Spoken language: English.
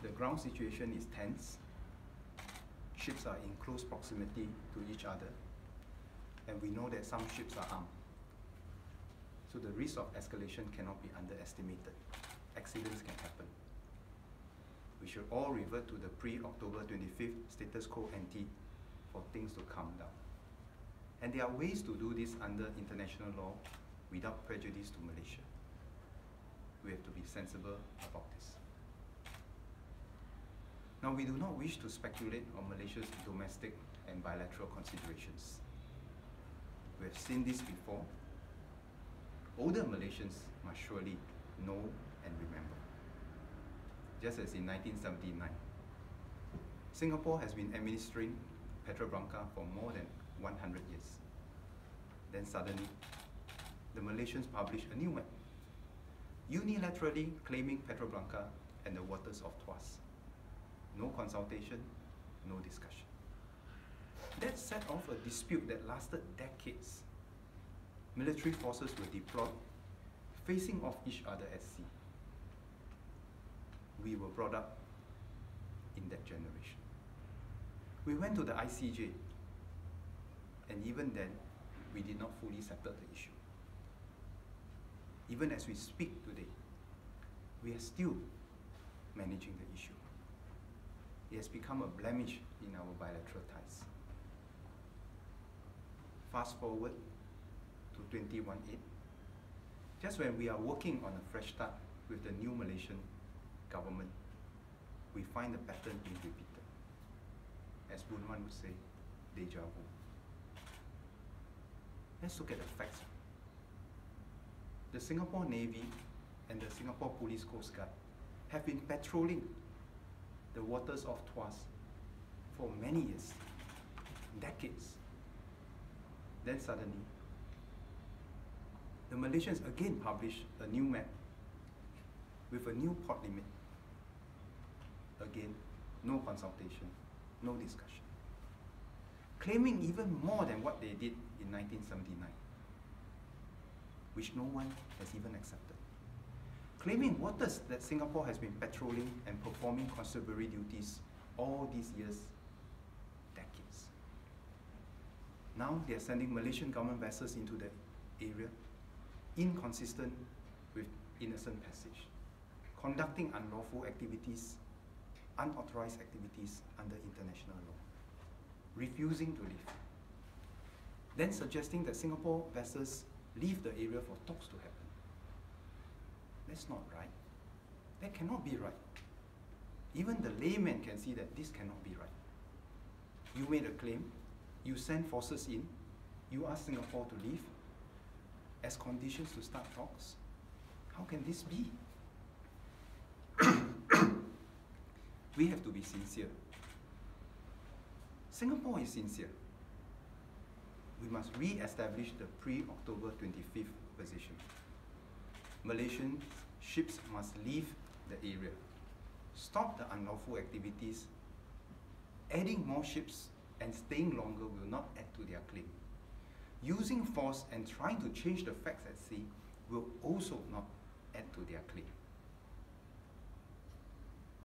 The ground situation is tense. Ships are in close proximity to each other, and we know that some ships are armed. So the risk of escalation cannot be underestimated. Accidents can happen. We should all revert to the pre-October 25th status quo ante for things to calm down. And there are ways to do this under international law without prejudice to Malaysia. We have to be sensible about this. Now, we do not wish to speculate on Malaysia's domestic and bilateral considerations. We have seen this before. Older Malaysians must surely know and remember. Just as in 1979, Singapore has been administering Petrobranca for more than 100 years. Then suddenly, the Malaysians published a new map, unilaterally claiming Petrobranca and the waters of Tuas. No consultation, no discussion. That set off a dispute that lasted decades. Military forces were deployed, facing off each other at sea. We were brought up in that generation. We went to the ICJ, and even then, we did not fully settle the issue. Even as we speak today, we are still managing the issue. It has become a blemish in our bilateral ties. Fast forward to 2018, just when we are working on a fresh start with the new Malaysian government, we find the pattern being repeated. As Boon Wan would say, deja vu. Let's look at the facts. The Singapore Navy and the Singapore Police Coast Guard have been patrolling the waters of Tuas for many years, decades. Then suddenly, the Malaysians again published a new map with a new port limit. Again, no consultation, no discussion. Claiming even more than what they did in 1979, which no one has even accepted. Claiming waters that Singapore has been patrolling and performing constabulary duties all these years, decades. Now they are sending Malaysian government vessels into the area, inconsistent with innocent passage, conducting unlawful activities, unauthorized activities under international law, refusing to leave, then suggesting that Singapore vessels leave the area for talks to happen. That's not right. That cannot be right. Even the layman can see that this cannot be right. You made a claim, you send forces in, you ask Singapore to leave as conditions to start talks. How can this be? We have to be sincere. Singapore is sincere. We must re-establish the pre-October 25th position. Malaysian ships must leave the area. Stop the unlawful activities. Adding more ships and staying longer will not add to their claim. Using force and trying to change the facts at sea will also not add to their claim.